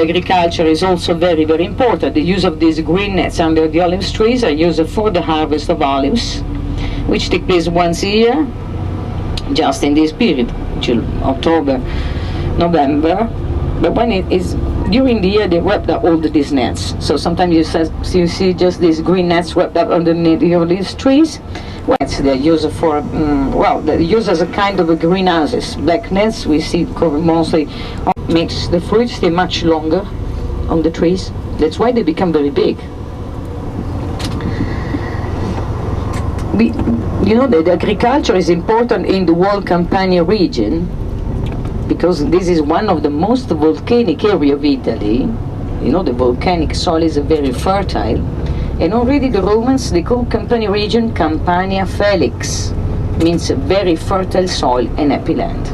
agriculture is also very, very important. The use of these green nets under the olive trees are used for the harvest of olives, which take place once a year, just in this period, October, November. But when it is during the year, they wrap up all these nets. So sometimes you see just these green nets wrapped up underneath the olive trees. They're used for, they're used as a kind of a greenhouses. Black nets we see cover mostly makes the fruits stay much longer on the trees. That's why they become very big. You know that agriculture is important in the whole Campania region because this is one of the most volcanic area of Italy. You know, the volcanic soil is very fertile. And already the Romans, they call Campania region Campania Felix, means a very fertile soil and happy land.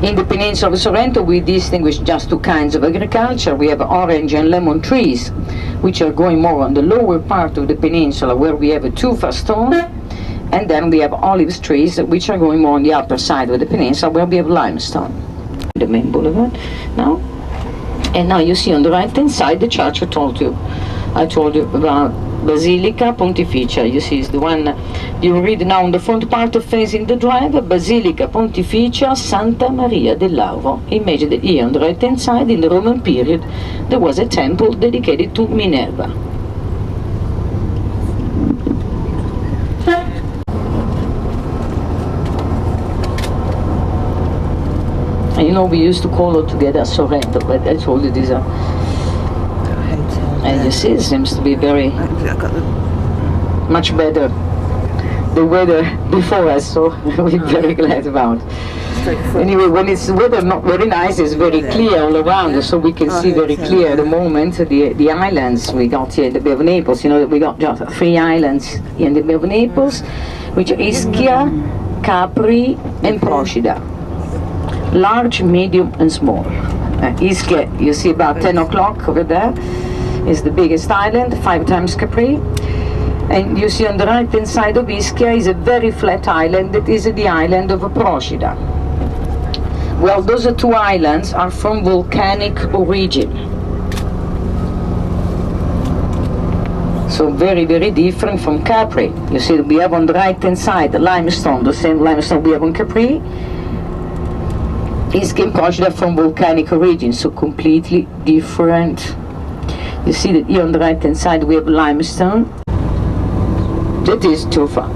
In the peninsula of Sorrento, we distinguish just two kinds of agriculture. We have orange and lemon trees, which are growing more on the lower part of the peninsula, where we have a tufa stone, and then we have olive trees, which are growing more on the upper side of the peninsula, where we have limestone. The main boulevard now. And now you see on the right-hand side the church I told you about, Basilica Pontificia. You see, it's the one you read now on the front part of facing the drive, Basilica Pontificia Santa Maria del Lauro. Imagine that here on the right-hand side, in the Roman period, there was a temple dedicated to Minerva. And you know, we used to call it together Sorrento, but I told you these are. And you see, it seems to be very much better the weather before us, so we're very glad about. Anyway, when it's weather not very nice, it's very clear all around, so we can see very clear at the moment the islands we got here in the Bay of Naples. You know that we got just 3 islands in the Bay of Naples, which are Ischia, Capri, and Procida. Large, medium, and small. Ischia, you see about 10 o'clock over there, is the biggest island, 5 times Capri. And you see on the right hand side of Ischia is a very flat island that is the island of Procida. Well, those 2 islands are from volcanic origin. So very, very different from Capri. You see we have on the right hand side the limestone, the same limestone we have on Capri. Ischia and Procida from volcanic origin, so completely different. You see that here on the right hand side we have limestone. That is tufa.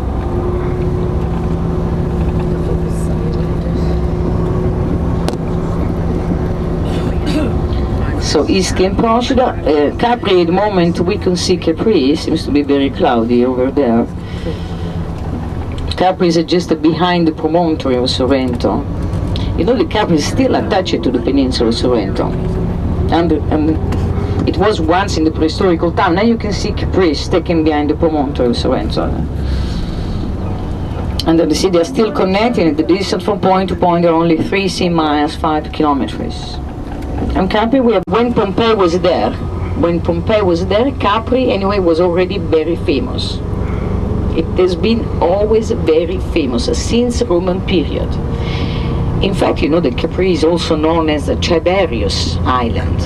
So Ischia and Procida, Capri at the moment we can see Capri, seems to be very cloudy over there. Capri is just behind the promontory of Sorrento. You know, the Capri is still attached to the peninsula of Sorrento. And it was once in the prehistorical time. Now you can see Capri sticking behind the promontory of Sorrento. And the city are still connected. The distance from point to point are only 3 sea miles, 5 kilometers. And Capri, when Pompeii was there, Capri anyway was already very famous. It has been always very famous since Roman period. In fact, you know that Capri is also known as the Tiberius Island.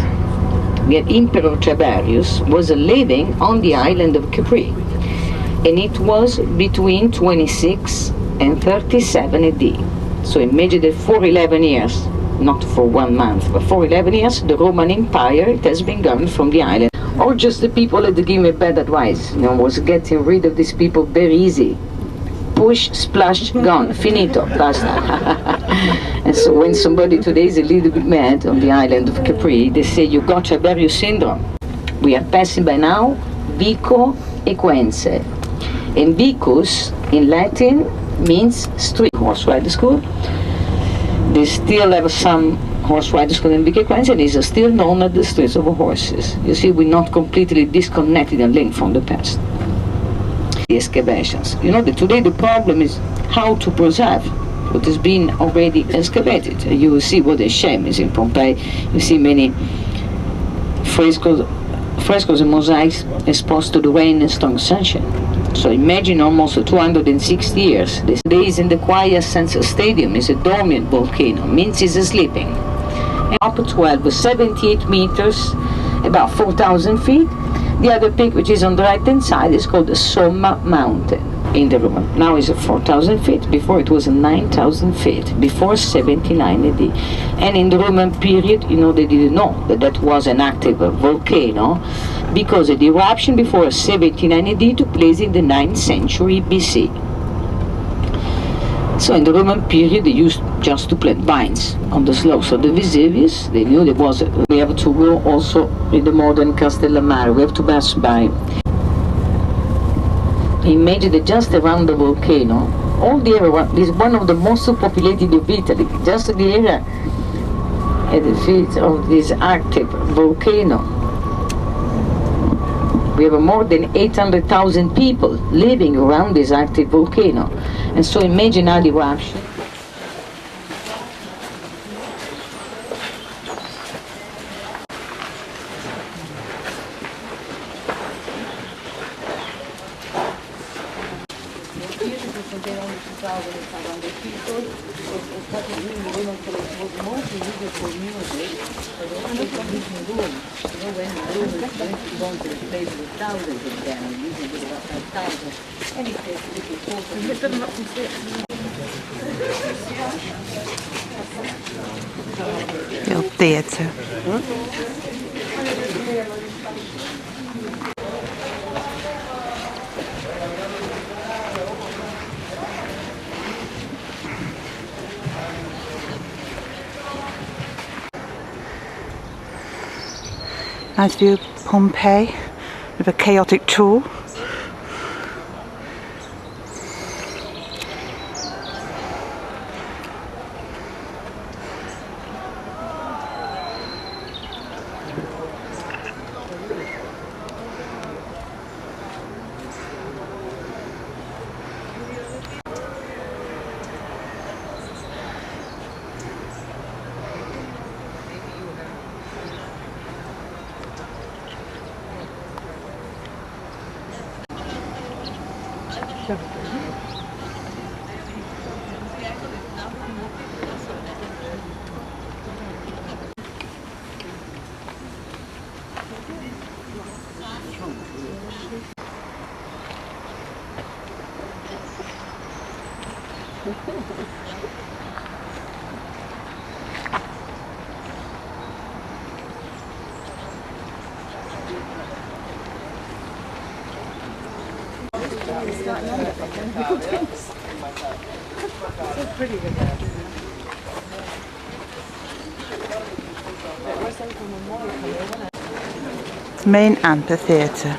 The Emperor Tiberius was living on the island of Capri, and it was between 26 and 37 AD. So imagine that for 11 years, not for 1 month, but for 11 years, the Roman Empire, it has been governed from the island. Or just the people that give me bad advice, you know, was getting rid of these people very easy. Push, splash, gone, finito, basta. And so when somebody today is a little bit mad on the island of Capri, they say you got Tiberius syndrome. We are passing by now Vico Equense. And Vicus in Latin means street horse rider school. They still have some horse rider school in Vico Equense, and is still known as the streets of horses. You see, we're not completely disconnected and linked from the past. The excavations. You know that today the problem is how to preserve what has been already excavated. You will see what a shame is in Pompeii. You see many frescoes and mosaics exposed to the rain and strong sunshine. So imagine almost 260 years. These days in the Quiescenza Stadium is a dormant volcano, means it's sleeping. Upper 12 was 78 meters, about 4,000 feet. The other peak, which is on the right-hand side, is called the Somma Mountain in the Roman. Now it's 4,000 feet. Before it was 9,000 feet, before 79 AD. And in the Roman period, they didn't know that that was an active volcano, because the eruption before 79 AD took place in the 9th century BC. So in the Roman period, they used just to plant vines on the slopes of the Vesuvius. They knew we have to go also in the modern Castellammare. We have to pass by. Imagine that just around the volcano, all the area is one of the most populated of Italy. Just the area at the feet of this active volcano. We have more than 800,000 people living around this active volcano. And so imagine how the eruption. Little theatre. Nice view of Pompeii with a chaotic tour. Main amphitheatre.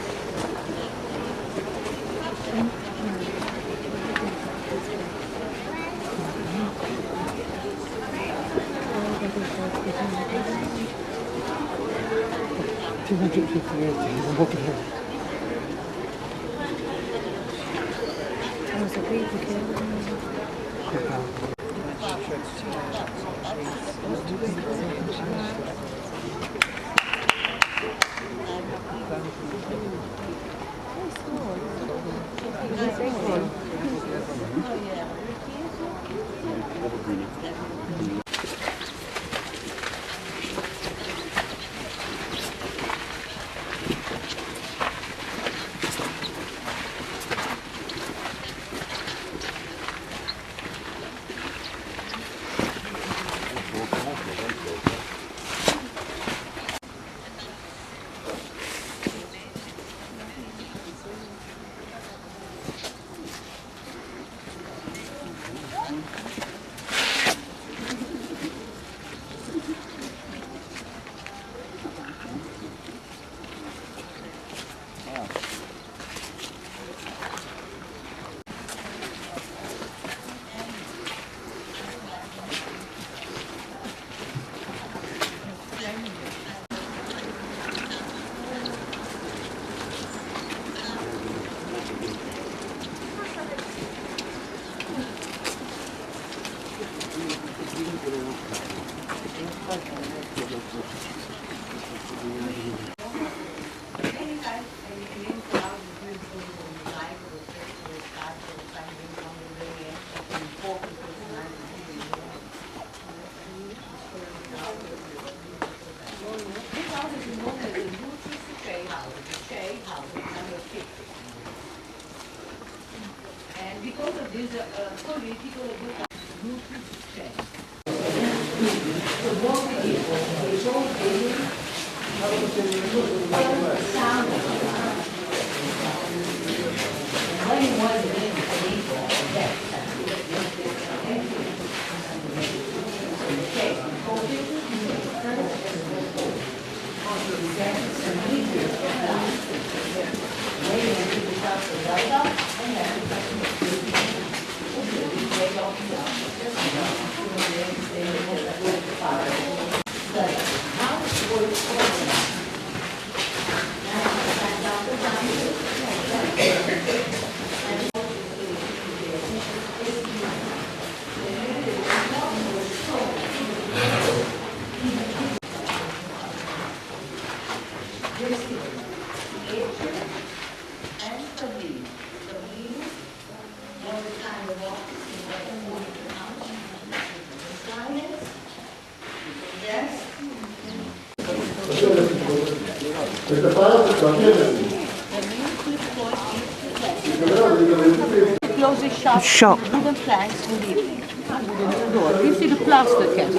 The shop. Wooden planks with evening. Wooden door. You see the plaster cast.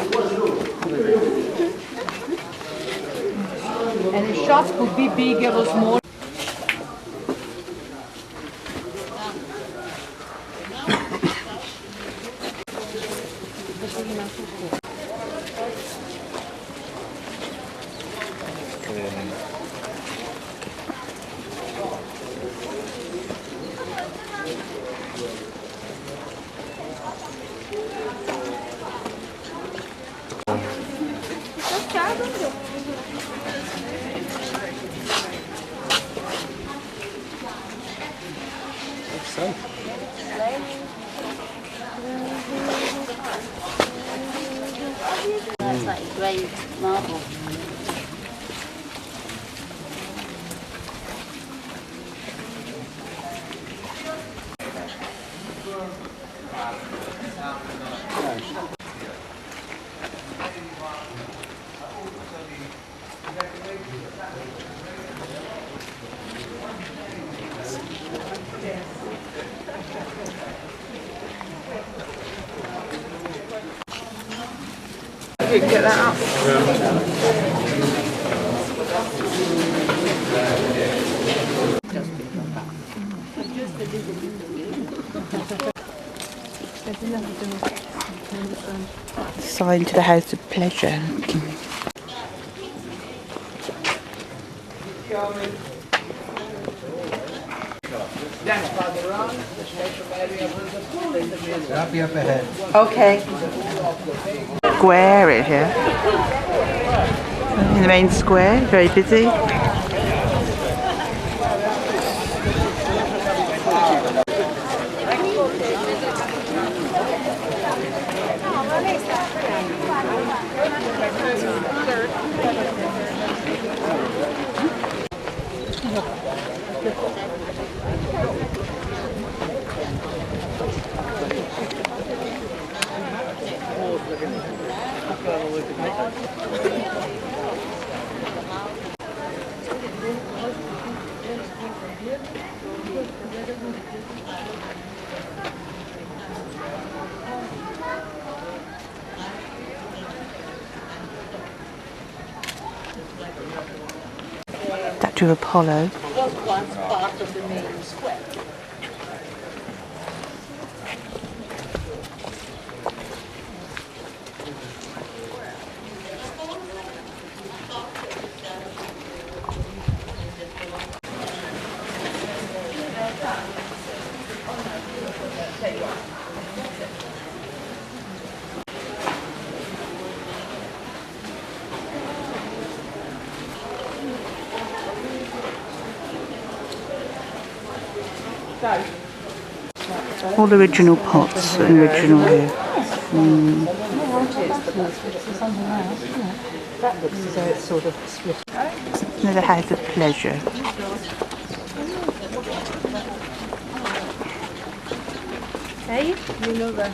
And the shop could be bigger or smaller. That's like grey marble. You get that up. Sign to the House of Pleasure. Happy up ahead. Okay. Square here. In the main square, very busy. Statue of Apollo. Was once part of the main square. All original pots and original here. That looks as though it's sort of split. Another House of Pleasure. Hey, you know that.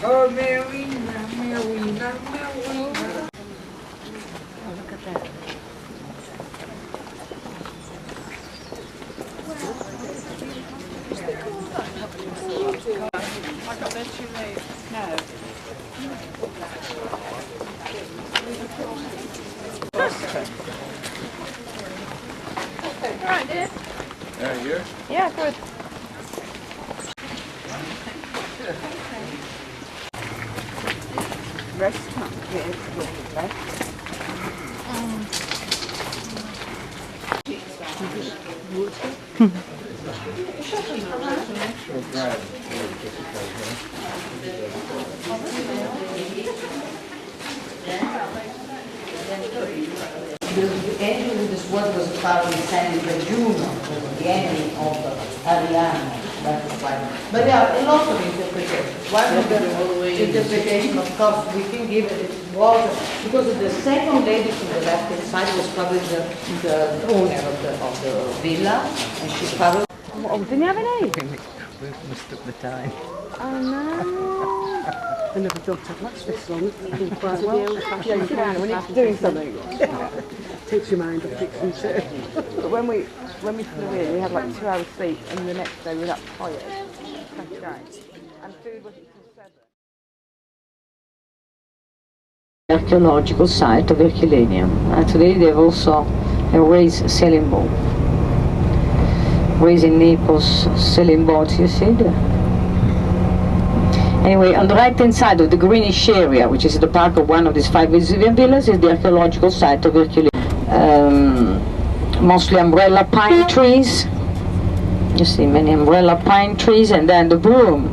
Oh, Marina, Marina, Marina. Oh, look at that. Alright, dear. Yeah, here? Yeah, good. Restaurant, The angel with the sword was probably sending the Juno, was the enemy of Ariana. That is why. But there are a lot of interpretations. One of the interpretation, of course, we can give it was because the second lady to the left hand side was probably the owner of the villa, and she probably. Oh, didn't you have any? We mistook the time. Oh no. I never don't take much this long. It's been quite well. Yeah, sit down when it's doing something. Takes your mind off fixing too. But when we flew in, we had like 2 hours sleep, and the next day we were up tired. Crashed down. And food wasn't till 7. Archaeological site of Herculaneum. And today they have also a race sailing boat. Race in Naples sailing boats, you see there. Anyway, on the right hand side of the greenish area, which is the part of one of these 5 Vesuvian villas, is the archaeological site of Herculaneum. Mostly umbrella pine trees. You see many umbrella pine trees, and then the broom,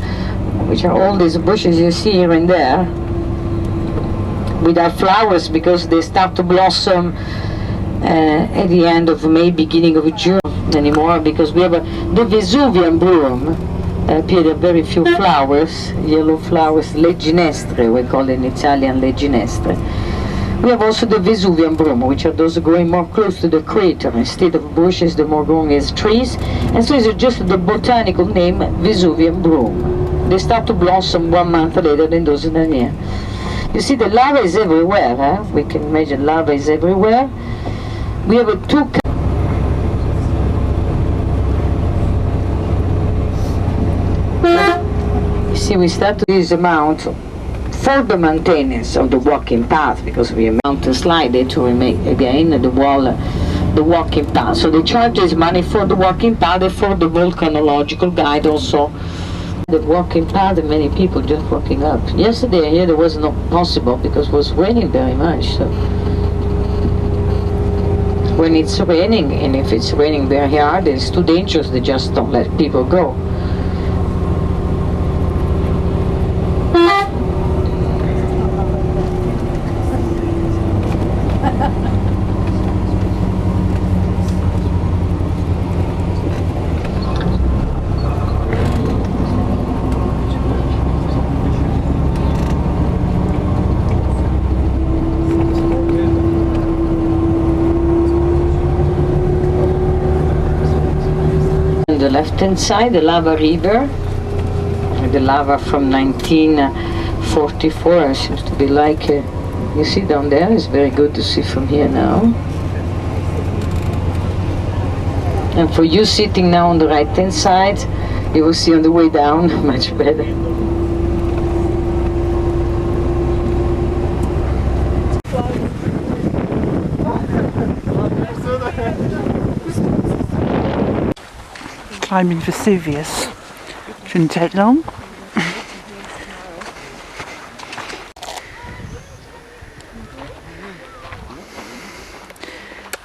which are all these bushes you see here and there, without flowers because they start to blossom at the end of May, beginning of June anymore, because we have the Vesuvian broom appeared a very few flowers, yellow flowers, le ginestre, we call it in Italian le ginestre. We have also the Vesuvian broom, which are those growing more close to the crater. Instead of bushes, the more growing as trees, and so it's just the botanical name Vesuvian broom. They start to blossom 1 month later than those in the year. You see, the lava is everywhere, huh? We can imagine lava is everywhere. We have two. You see, we start to this amount for the maintenance of the walking path, because we have mountain slide there to remake again the wall, the walking path. So they charge this money for the walking path and for the volcanological guide also. The walking path, and many people just walking up. Yesterday here there was not possible because it was raining very much. So when it's raining, and if it's raining very hard, it's too dangerous. They just don't let people go. The left-hand side, the lava river, the lava from 1944 seems to be like, you see down there, it's very good to see from here now. And for you sitting now on the right-hand side, you will see on the way down much better. Climbing Vesuvius. Shouldn't take long.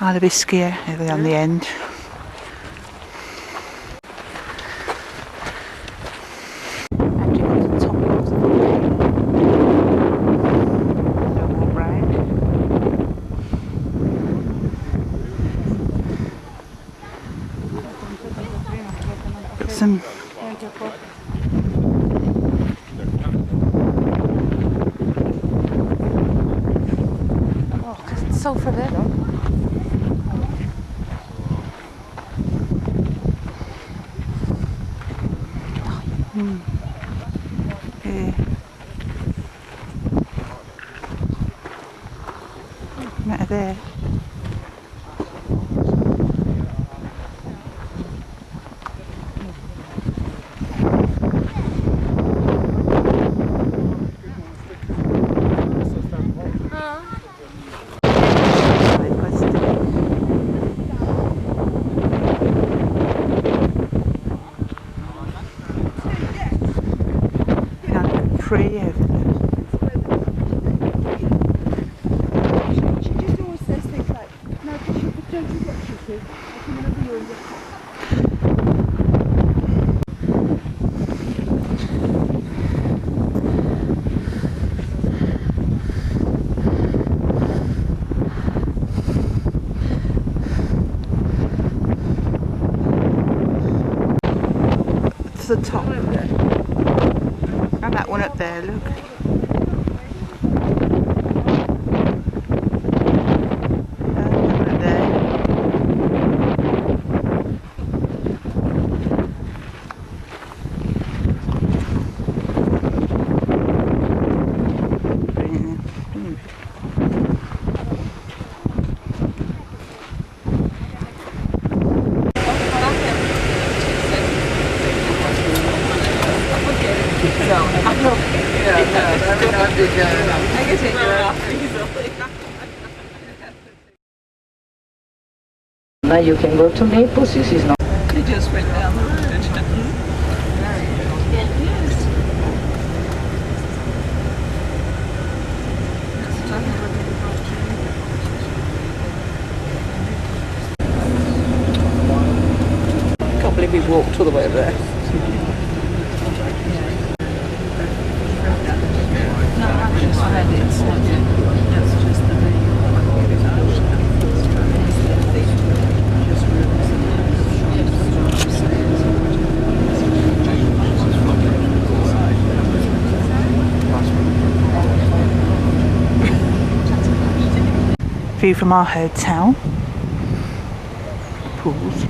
The Ischia over on the end. Some So for them. yeah. Matter there. to the top. And that one up there, look. And that one up there. Now you can go to Naples, this is not. They just went down the road. I can't believe we walked all the way over there. View from our hotel. Pools.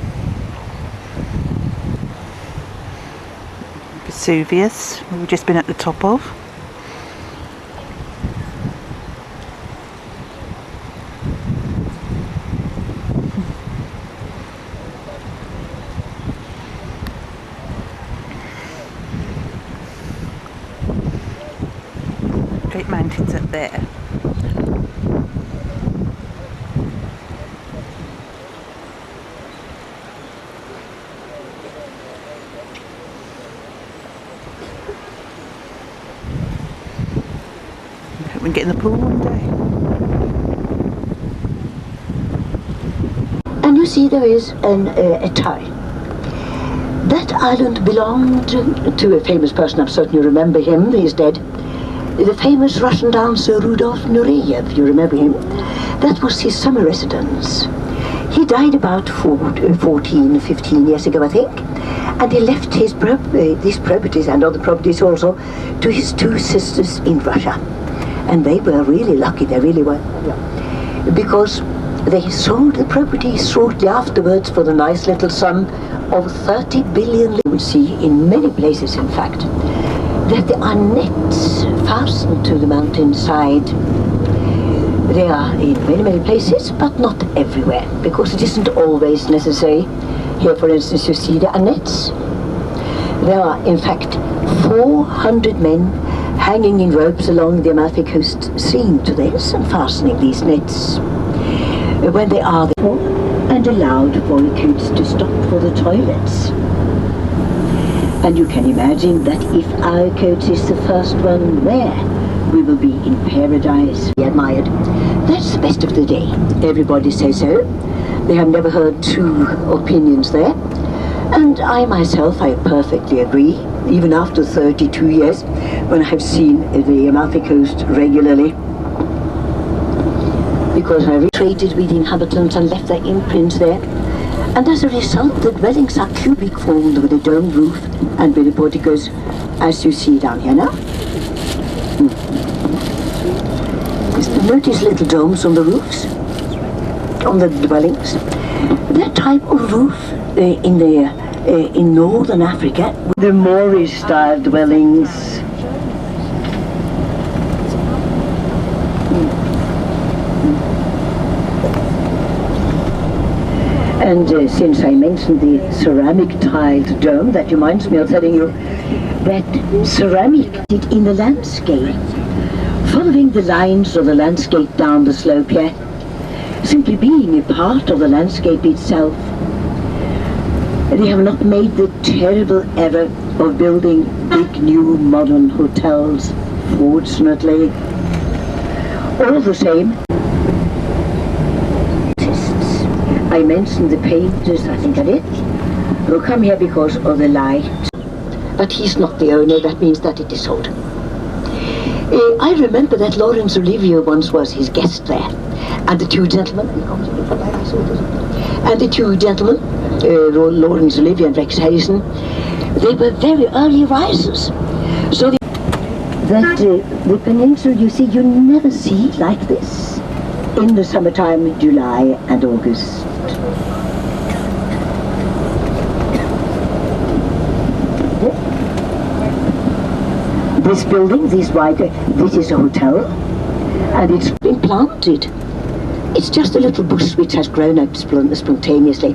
Vesuvius, we've just been at the top of. Great mountains up there. Hope we can get in the pool one day. And you see there is a tie. That island belonged to a famous person, I'm certain you remember him, he's dead. The famous Russian dancer Rudolf Nureyev, you remember him? That was his summer residence. He died about 14, 15 years ago, I think. And he left his these properties and other properties also to his two sisters in Russia. And they were really lucky, they really were. Because they sold the property shortly afterwards for the nice little sum of 30 billion. You will see in many places, in fact, that there are nets fastened to the mountainside. They are in many, many places, but not everywhere, because it isn't always necessary. Here, for instance, you see there are nets. There are, in fact, 400 men hanging in ropes along the Amalfi Coast, seeing to this and fastening these nets when they are there, and allowed volunteers to stop for the toilets. And you can imagine that if our coach is the first one there, we will be in paradise. Be admired. That's the best of the day. Everybody says so. They have never heard two opinions there. And I myself, I perfectly agree, even after 32 years, when I have seen the Amalfi Coast regularly, because I traded with the inhabitants and left their imprints there. And as a result, the dwellings are cubic formed with a domed roof and with the porticos, as you see down here now. Notice little domes on the roofs, on the dwellings. That type of roof in northern Africa, the Moorish-style dwellings. And since I mentioned the ceramic tiled dome, that reminds me of telling you that ceramic in the landscape, following the lines of the landscape down the slope here, simply being a part of the landscape itself. They have not made the terrible error of building big new modern hotels, fortunately. All the same, I mentioned the painters, I think I did, who come here because of the light. But he's not the owner, that means that it is sold. I remember that Laurence Olivier once was his guest there, and the two gentlemen, Laurence Olivier and Rex Harrison, They were very early risers. So the peninsula, you see, you never see like this in the summertime, July and August. This building, this is a hotel, and it's been planted. It's just a little bush which has grown up spontaneously.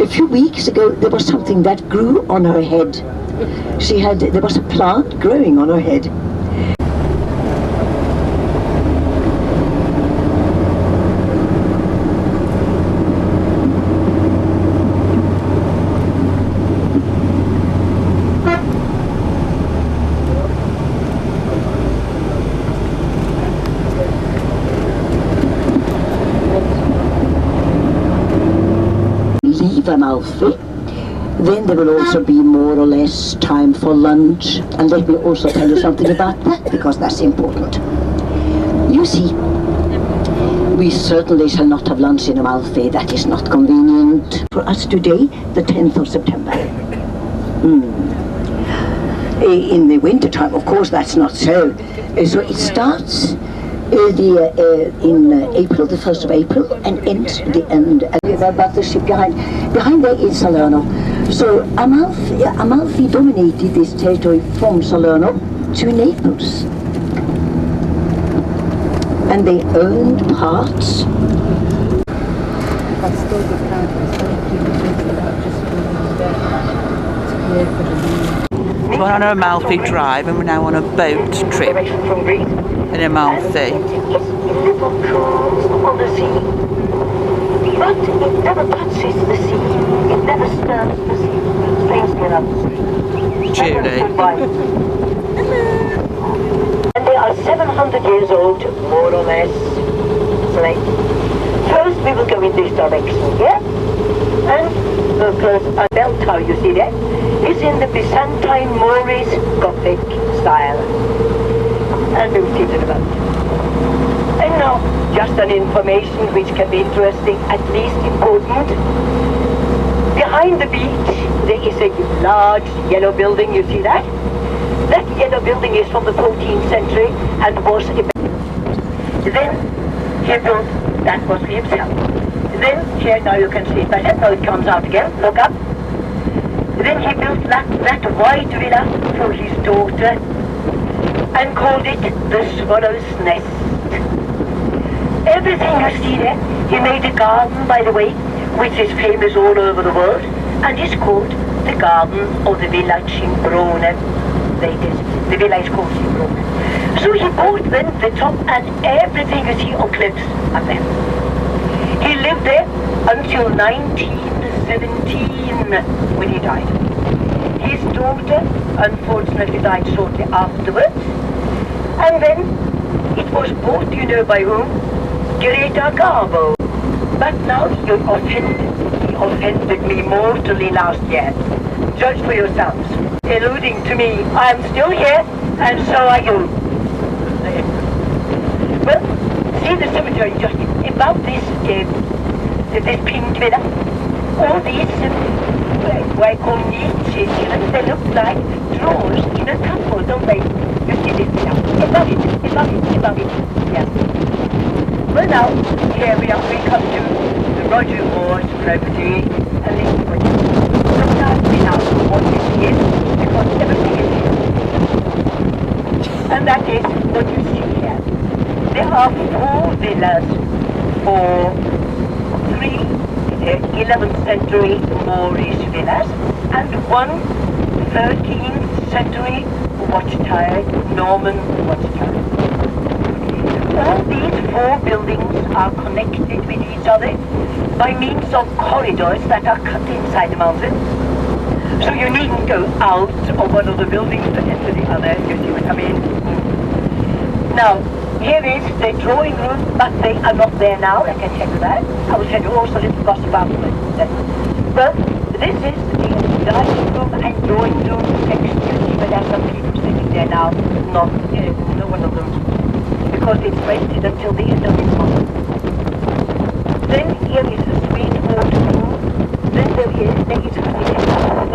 A few weeks ago, there was something that grew on her head. There was a plant growing on her head. Amalfi. Then there will also be more or less time for lunch, and let me also tell you something about that, because that's important. You see, we certainly shall not have lunch in Amalfi. That is not convenient for us today, the 10th of September. In the winter time, of course, that's not so. So it starts in April, the 1st of April, and ends the end. About the ship behind there is Salerno. So Amalfi dominated this territory from Salerno to Naples. And they owned parts. We're on Amalfi Drive and we're now on a boat trip in Amalfi. On the sea. But it never touches the sea. It never stirs the sea. Strangely enough. Julie. And they are 700 years old, more or less. First we will go in this direction here. And the first bell tower you see there is in the Byzantine Moorish Gothic style. And we'll see it about. And now, just an information which can be interesting, at least important. Behind the beach, there is a large yellow building, you see that? That yellow building is from the 14th century and was... Then, he built, that was for himself. Then, here, now you can see it better, now it comes out again, look up. Then he built that white villa for his daughter and called it the Swallow's Nest. Everything you see there, he made a garden, by the way, which is famous all over the world, and is called the Garden of the Villa Cimbrone. The villa is called Cimbrone. So he bought then the top and everything you see on cliffs up there. He lived there until 1917 when he died. His daughter unfortunately died shortly afterwards, and then it was bought, you know by whom? Greta Garbo. But now he offended me mortally last year. Judge for yourselves. Alluding to me, I am still here, and so are you. Well, see the cemetery just above this pink villa. All these, what I call niches, they look like drawers in a couple, don't they? You see this villa? Above it, yeah. Well now, here we come to the Roger Moore's property, and this is what sometimes we now what it is, because everything is here. And that is what you see here. There are 4 villas for 3 11th century Moorish villas, and 1 13th century watchtower, Norman watchtower. All these 4 buildings are connected with each other by means of corridors that are cut inside the mountain. So you needn't go out of one of the buildings to enter the other, you see what I mean? Now, here is the drawing room, but they are not there now, I can tell you that. I will tell you also a little gossip afterwards. But this is the dining room and drawing room section, you see, but there are some people sitting there now, not no one of them. Because it's rented until the end of this month. Then here is a sweet water pool. Then there is a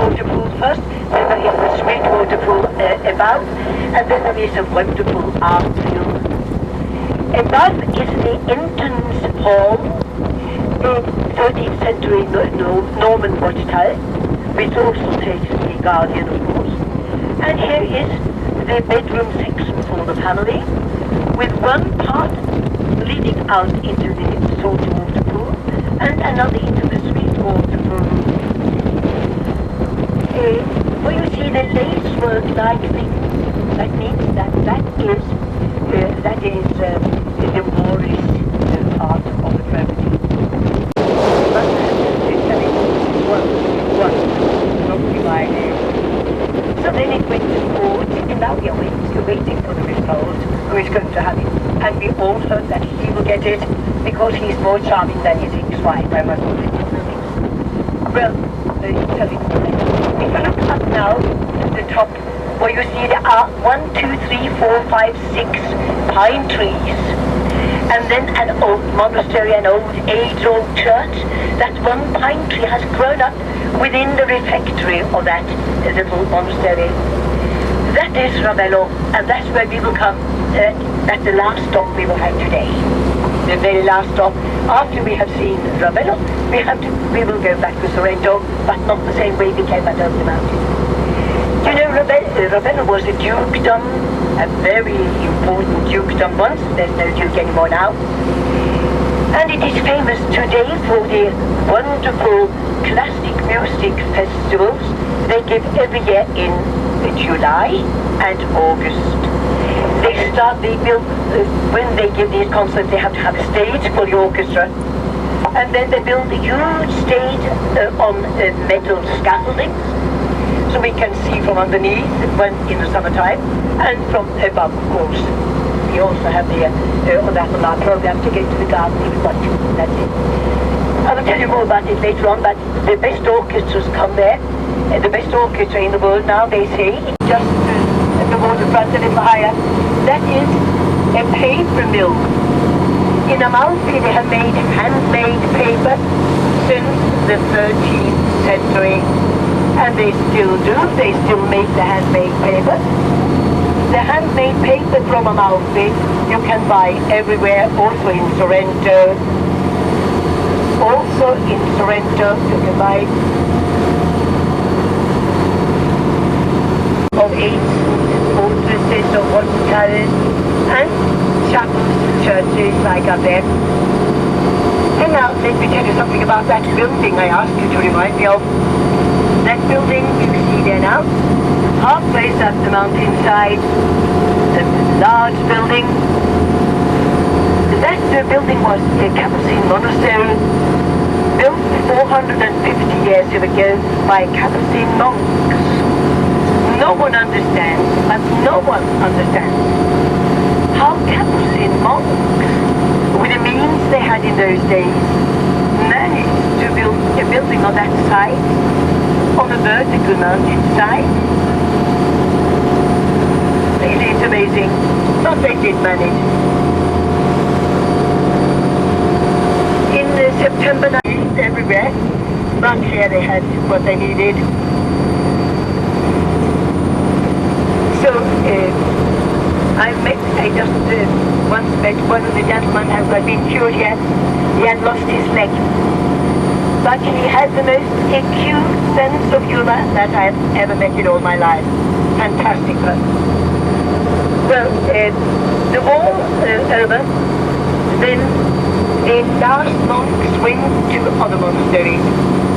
water pool first, then there is the sweet water pool above, and then there is a wonderful art field. Above is the entrance hall, the 13th century Norman watchtower, which also takes the guardian, of course. And here is the bedroom section for the family, with one part leading out into the salt water pool and another into the sweet water pool. Well, you see the lace work-like thing. That means that is the Moorish part of the property. But not divided. So then it went to court, and now we are waiting for the result, who is going to have it. And we all hope that he will get it, because he's more charming than his ex-wife, I must admit. Well, if you look up now at the top, where you see there are 1, 2, 3, 4, 5, 6 pine trees, and then an old monastery, an old age-old church. That one pine tree has grown up within the refectory of that little monastery. That is Ravello, and that's where we will come at the last stop we will have today. The very last stop. After we have seen Ravello, we will go back to Sorrento, but not the same way we came out of the mountain. You know, Ravello was a dukedom, a very important dukedom once. There's no duke anymore now. And it is famous today for the wonderful classic music festivals they give every year in July and August. When they give these concerts, they have to have a stage for the orchestra. And then they build a huge stage on metal scaffoldings, so we can see from underneath when in the summertime, and from above, of course. We also have on our program to get to the garden if we want to. That's it. I will tell you more about it later on, but the best orchestras come there. The best orchestra in the world now, they say, just at the waterfront a little higher. That is a paper mill. In Amalfi they have made handmade paper since the 13th century. And they still do. They still make the handmade paper. The handmade paper from Amalfi you can buy everywhere, also in Sorrento. Also in Sorrento you can buy of 8 fortresses of watchtowers and chapels, churches like up there. And now let me tell you something about that building I asked you to remind me of. That building you see there now, halfway up the mountainside, a large building. That building was a Capuchin monastery, built 450 years ago by Capuchin monks. No one understands, but no one understands how Capuchin monks, with the means they had in those days, managed to build a building of that size on a vertical mountainside. Really, it's amazing, but they did manage. In September 9th, everywhere, but here they had what they needed. So, I just once met one of the gentlemen who had been cured here. He had lost his leg. But he had the most acute sense of humor that I have ever met in all my life. Fantastic person. Well, the war over, then the last monks went to other monasteries.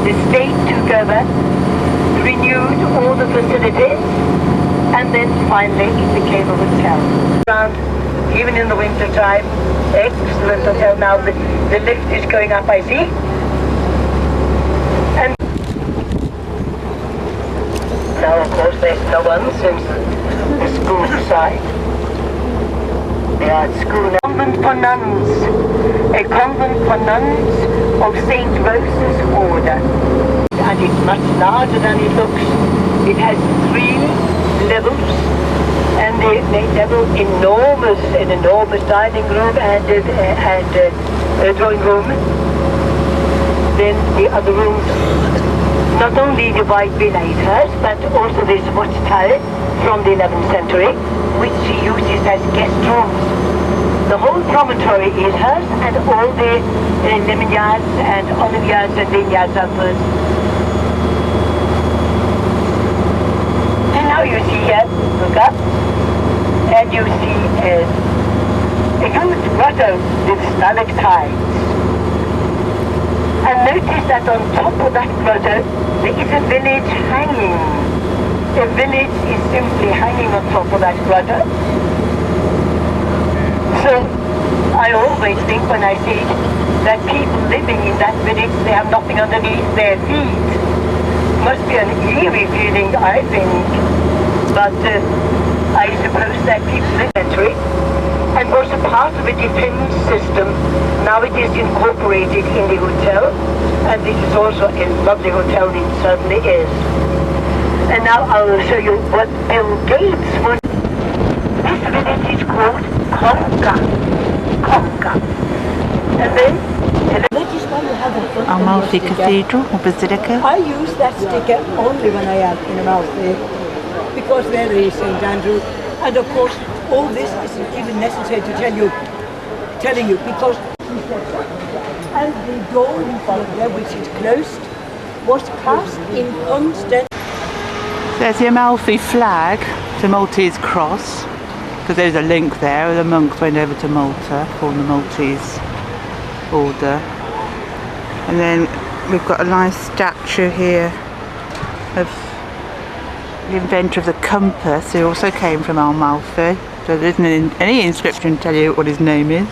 The state took over, renewed all the facilities, and then finally it became a hotel. Around, even in the winter time, excellent hotel. Now the lift is going up, I see. And now, of course, there's no one since the school side. They are at school now. Convent for nuns. A convent for nuns of St. Rose's order. And it's much larger than it looks. It has 3 levels, and they have an enormous dining room and a drawing room. Then the other rooms not only the white villa is hers, but also this watchtower from the 11th century, which she uses as guest rooms. The whole promontory is hers, and all the lemon yards and olive yards and vineyards are hers. And now you see here, look up, and you see a huge grotto with stalactites. And notice that on top of that grotto, there is a village hanging. A village is simply hanging on top of that grotto. So, I always think when I see it, that people living in that village, they have nothing underneath their feet. Must be an eerie feeling, I think. But I suppose that people live in it and was a part of a defense system. Now it is incorporated in the hotel, and this is also a lovely hotel, it certainly is. And now I will show you what Bill Gates was. This village is called Conca. Conca. And then, that is why you have a front Amalfi Cathedral or Basilica. I use that sticker only when I am in Amalfi, because there is St. Andrew, and of course all this isn't even necessary to telling you, because and the door in front there, which is closed, was cast in Constantinople. There's the Amalfi flag, the Maltese cross, because there's a link there. The monks went over to Malta, formed the Maltese order. And then we've got a nice statue here of the inventor of the compass, who also came from Amalfi. So there isn't any inscription to tell you what his name is.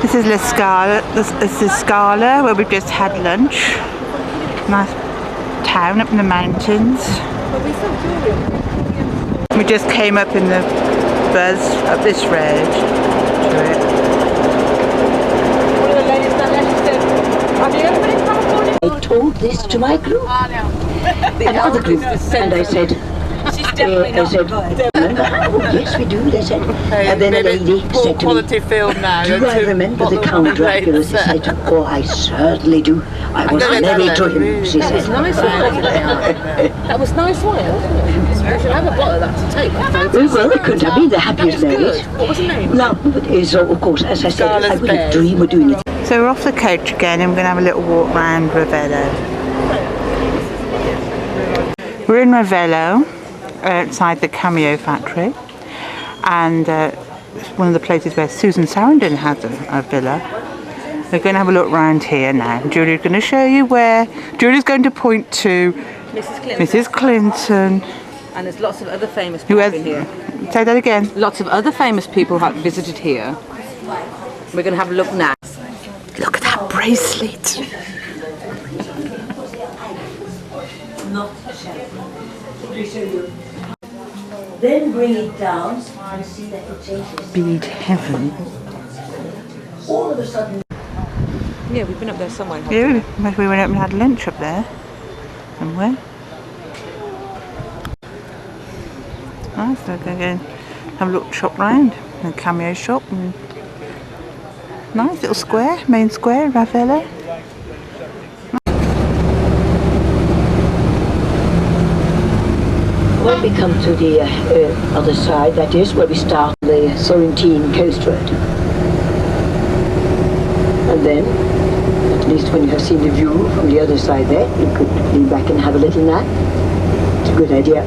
This is La Scala. This is Scala, where we've just had lunch. Nice town up in the mountains. We just came up in the buzz up this road to it. I told this to my group, another group, and I said, oh yes we do, they said. And then a lady said to me, film now. do I remember the Count Dracula? She said, oh I certainly do. I was married to him, she said. Nice wine, wasn't it? That was nice wine, wasn't it? We should have a bottle of that to take. Well, they couldn't have been the happiest married. What was the name? Now, so of course, as I said, I wouldn't dream of doing it. So we're off the coach again, and we're going to have a little walk round Ravello. We're in Ravello, outside the Cameo factory, and it's one of the places where Susan Sarandon has a villa. We're going to have a look round here now. Julie's going to show you where. Julie's going to point to Mrs. Clinton. And there's lots of other famous people in here. Say that again. Lots of other famous people have visited here. We're going to have a look now. Look at that bracelet. Then bring it down and see that it changes. Bead heaven. All of a sudden. Yeah, we've been up there somewhere. Yeah, we went up and had lunch up there. Somewhere. Nice, so we're going to have a look shop round. A Cameo shop. And nice little square, main square, Ravello. When we come to the other side, that is where we start the Sorrentine coast road. And then, at least when you have seen the view from the other side there, you could lean back and have a little nap. It's a good idea.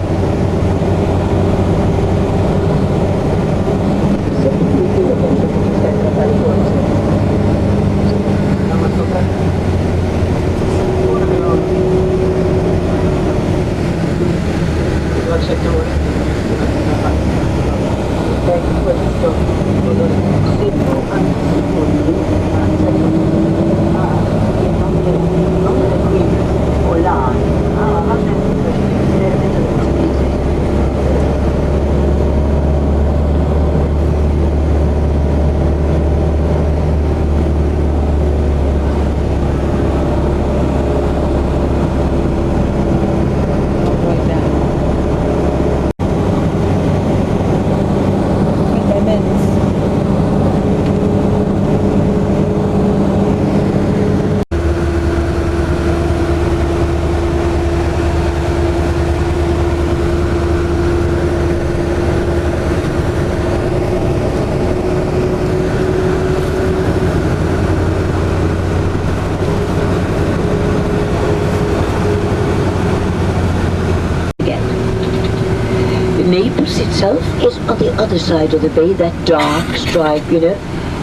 Naples itself is on the other side of the bay, that dark stripe, you know,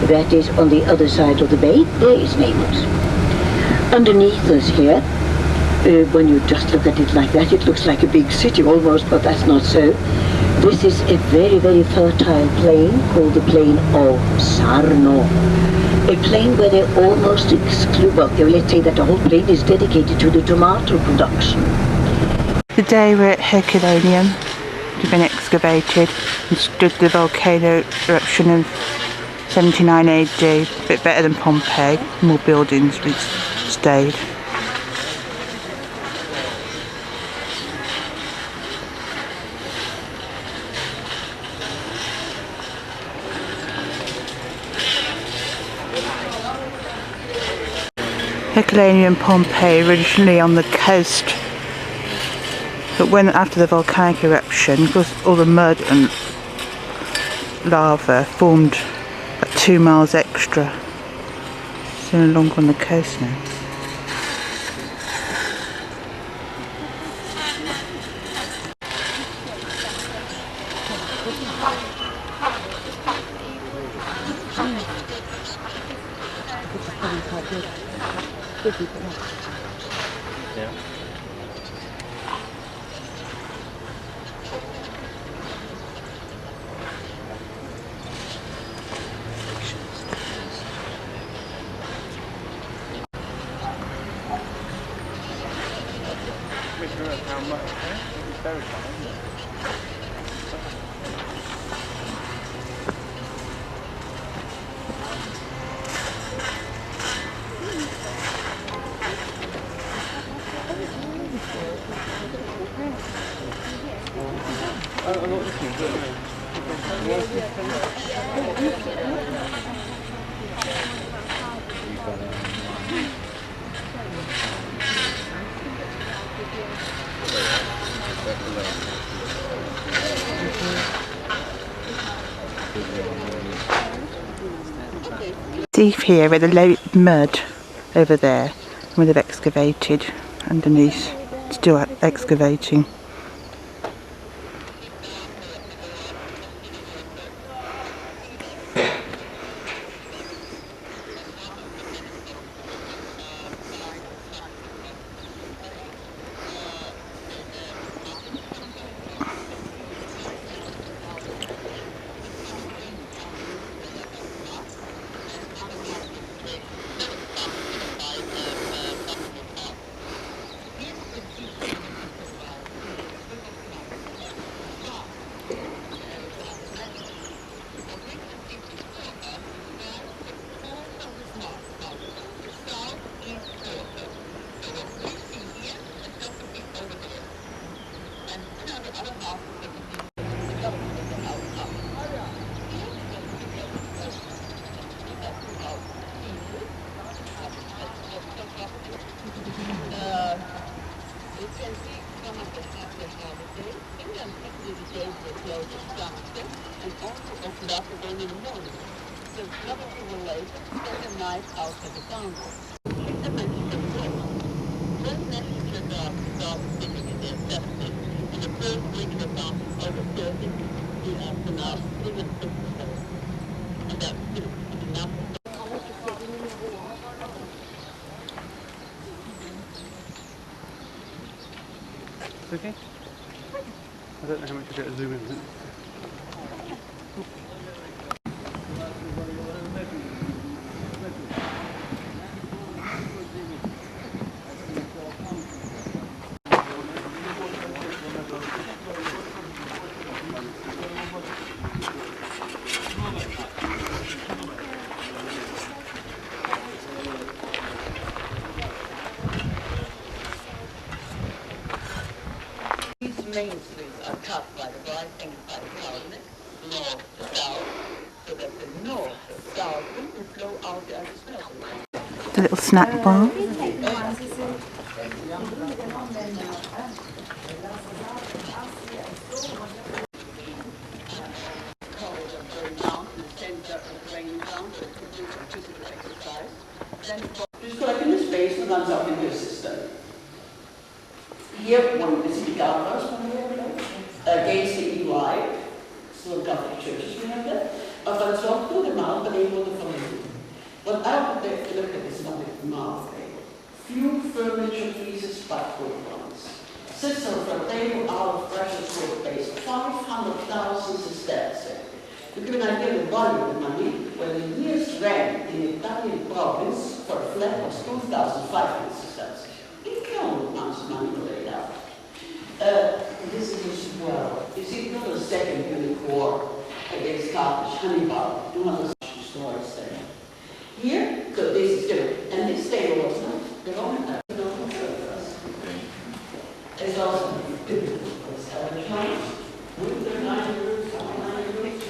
that is on the other side of the bay. There is Naples. Underneath us here, when you just look at it like that, it looks like a big city almost, but that's not so. This is a very, very fertile plain called the plain of Sarno. A plain where they almost exclude, well, let's say that the whole plain is dedicated to the tomato production. Today we're at Herculaneum, which has been excavated and stood the volcano eruption of 79 AD, a bit better than Pompeii, more buildings stayed. Herculaneum and Pompeii originally on the coast, but when after the volcanic eruption, because all the mud and lava formed about 2 miles extra, so no longer on the coast now. Deep here where the mud over there, where they've excavated underneath, still excavating. Okay. I don't know how much I get to zoom in. Main streets are cut by the right and by the Parliament, north to south, so that the north to south will flow out as well. The little snack bar. Just collecting the space and runs up into a system. Here, one of the city governors against the UI, the mouth, but they want to follow you. What I would like to look at is not the mouth. Few furniture pieces, but good ones. Scissors for a table out of precious wood base, 500,000 sesterces. To give an idea of the value of the money, when the year's rent in Italian province for a flat was 2,500 sesterces. Incredible amounts of money to lay out. This is as well. You see, not a second Punic War against Carthage, Hannibal, 200 stories there. Here, so this is good. And this table was not the Roman time, not for us. It's also difficult for Electronics, with their 9 groups, 9 groups,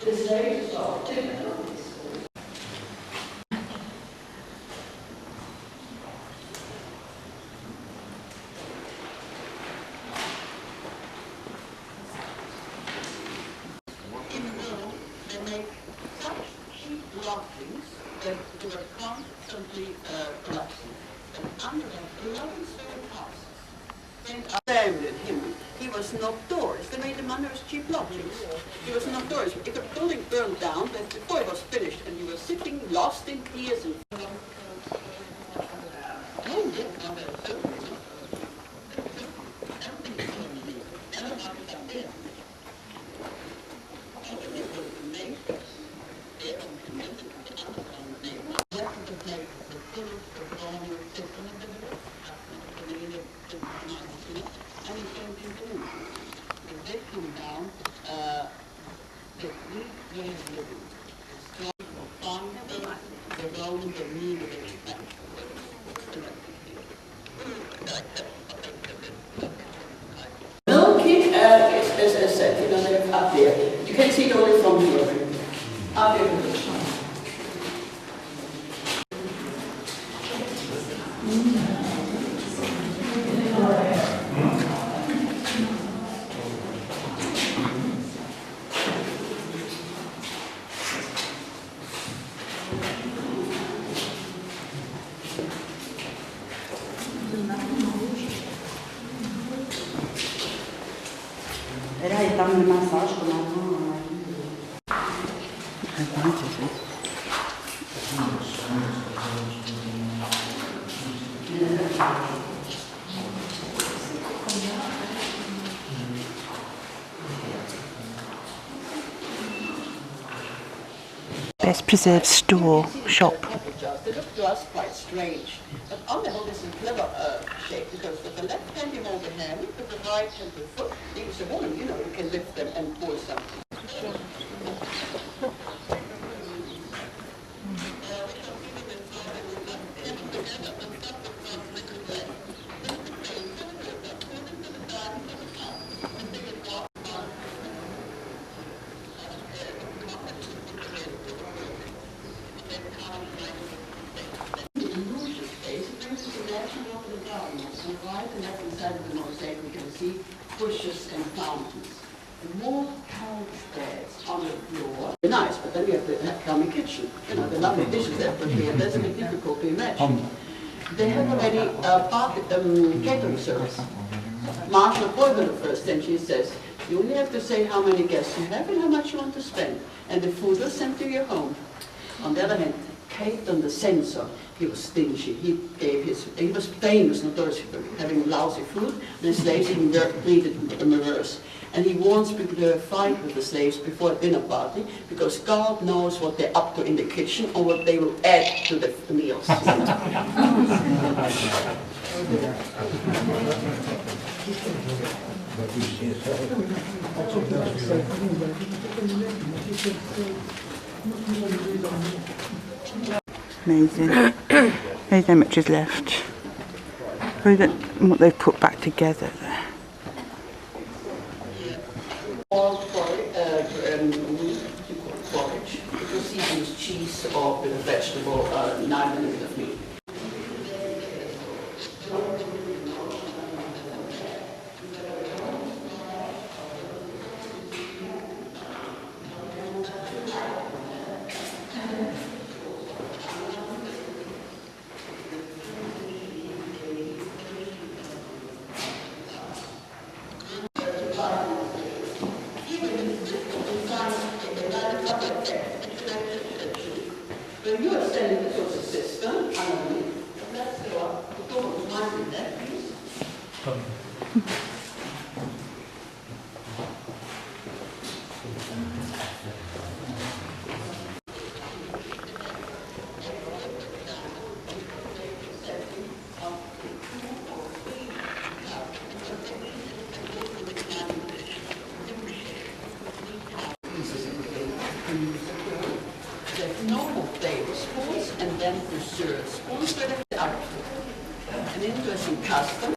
this lady saw typical. In the middle, they make such cheap blockings that they were constantly collapsing. And under that 11 stone houses, examined him. He was notorious. They made him under his cheap lodgings. He was notorious. If the building burned down, then before it was finished, and you were sitting lost in tears and as I said, you know, they're up there. You can see it only from here. Up there. Era il temps de massage comme avant. Best preserved store, shop. They look to us quite strange, but on the whole, this is a clever shape because with the left hand you hold the hand, with the right hand the foot. It's a woman, you know, you can lift them and pull something. Right and left inside of the mosaic we can see bushes and fountains. And more couch beds on the floor. Nice, but then we have the crummy kitchen. You know, the lovely dishes they put here. That's a bit difficult to imagine. They have already catering service. Marshal Poiver first, and she says, you only have to say how many guests you have and how much you want to spend. And the food was sent to your home. On the other hand, Caton the censor, he was stingy. He was famous, notorious for having lousy food, and his slaves even treated the reverse. And he warns people to fight with the slaves before a dinner party, because God knows what they're up to in the kitchen or what they will add to the meals. Amazing. There's how much is left. What they've put back together there. Porridge. If you see use cheese or with a vegetable, 9 minutes of meat. So you are standing before the cistern underneath. Let's go up. The door is minding that, please. There's normal table spoons and then preserved spoons with it out. An interesting custom.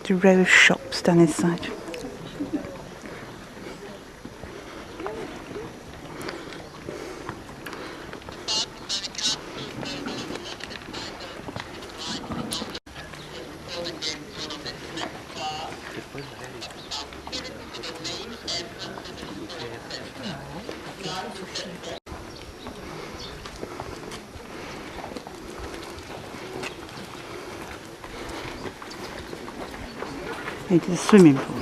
A row of shops down this side. Into the swimming pool.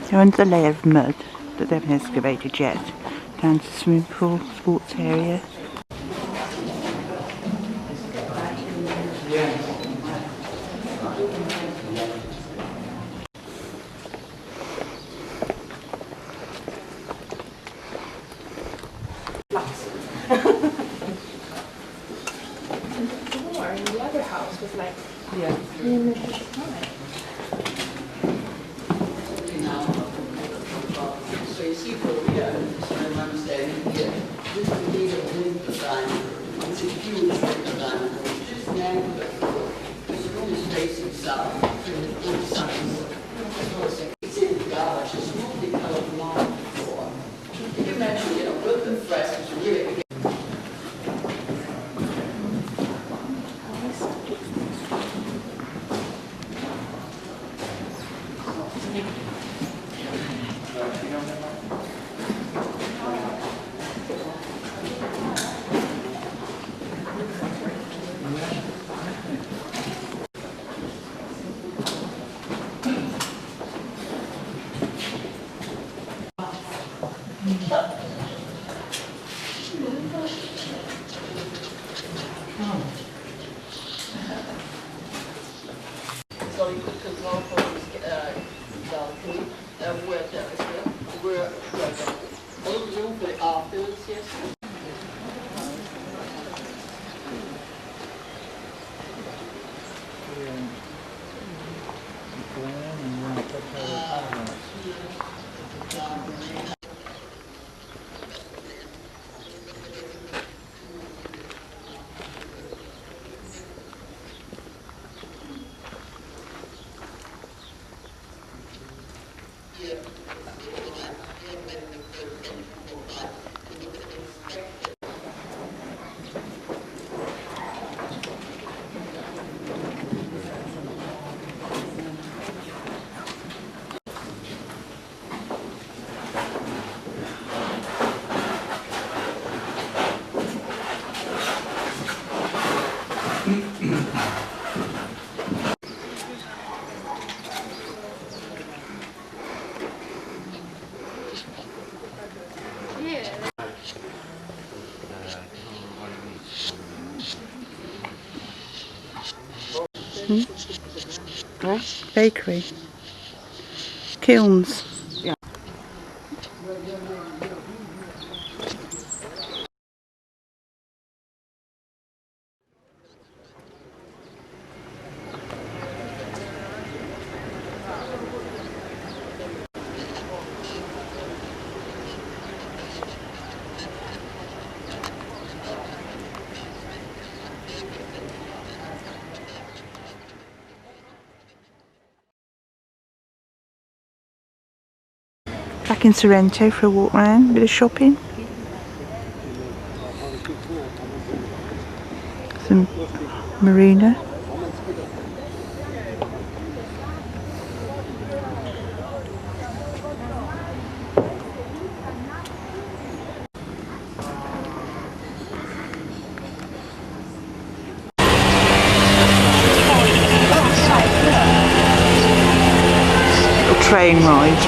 So under the layer of mud that they haven't excavated yet, down to the swimming pool, sports area. The other house was like, Yeah. So you see from here, so I'm standing here, this is the gate of winter diamond. It's a huge winter diamond, which is angled. This room is facing south, and the full sun is it's in the garage, it's multicolored marble floor. Can you imagine, with the frescoes, really? So you could control for this balcony, where there is where all room for the afterwards, yes. Bakery. Kilns. yeah. Back in Sorrento for a walk round, a bit of shopping. Some marina. Little train ride.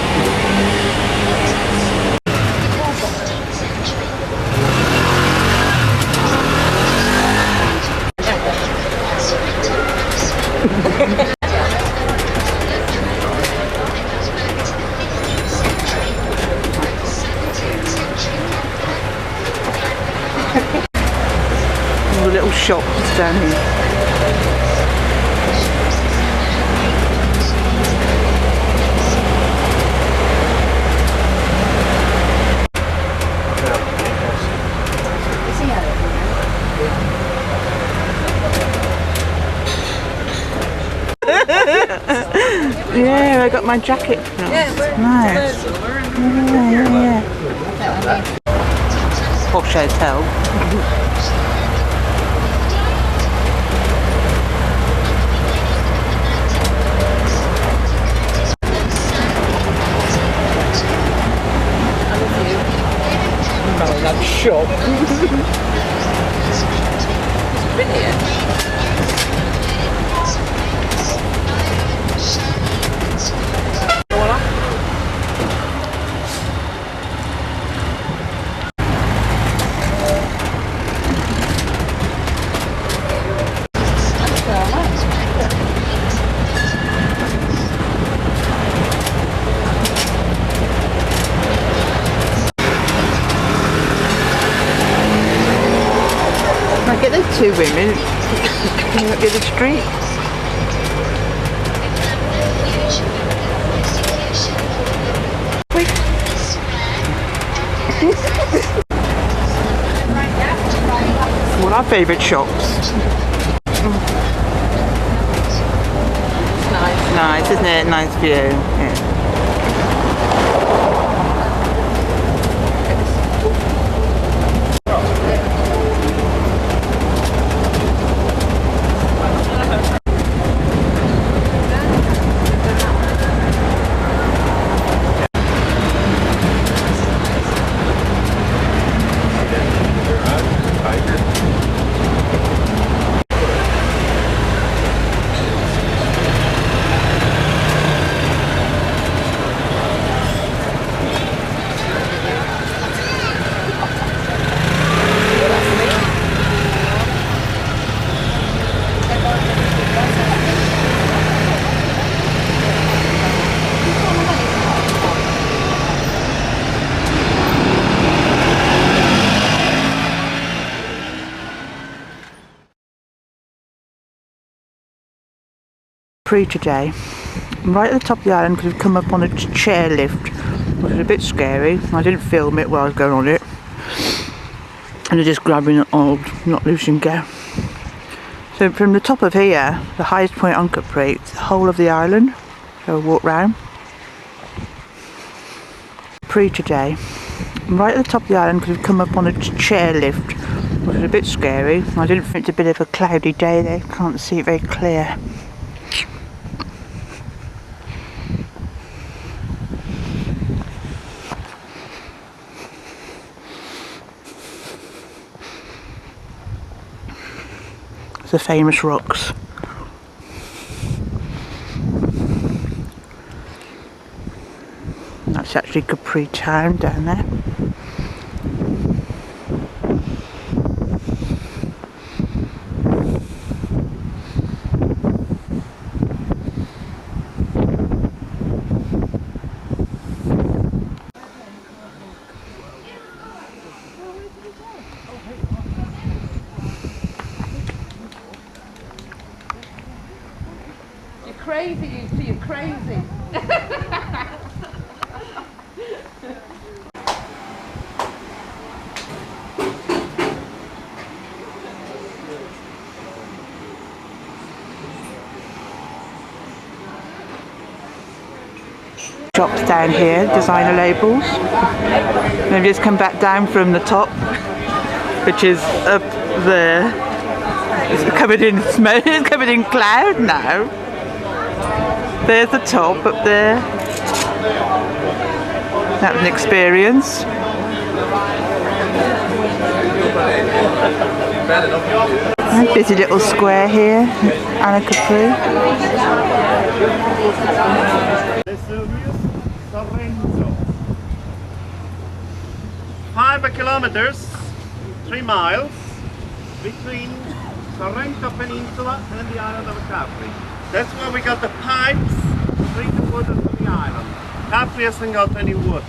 All the little shops down here. Yeah, I got my jacket. Nice. Yeah. Posh hotel. Oh, that shop. Brilliant. I get those two women coming up the other street. One of our favourite shops. Nice. Nice, isn't it? Nice view. Yeah. Today. I'm right at the top of the island because we've come up on a chairlift, which is a bit scary. I didn't film it while I was going on it. And they're just grabbing it old, not losing go. So from the top of here, the highest point on Capri, it's the whole of the island. So I'll walk round. Today. I'm right at the top of the island because we've come up on a chairlift, which is a bit scary. I didn't think it's a bit of a cloudy day there, can't see it very clear. The famous rocks. That's actually Capri town down there. crazy, you two, you're crazy. Shops down here, designer labels. They've just come back down from the top, which is up there. It's covered in smoke, it's covered in cloud now. There's the top up there. That was an experience. A busy little square here, Anna Capri. Sorrento. 5 kilometers, 3 miles between Sorrento Peninsula and the island of Capri. That's where we got the pipes to bring the water to the island. Capri hasn't got any water.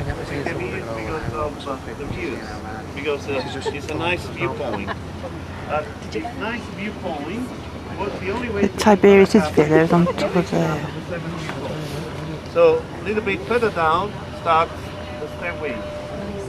Because of the views, because it's a nice viewpoint. This nice viewpoint was the only way. Tiberius' villa is on top of there. So a little bit further down starts the stairway.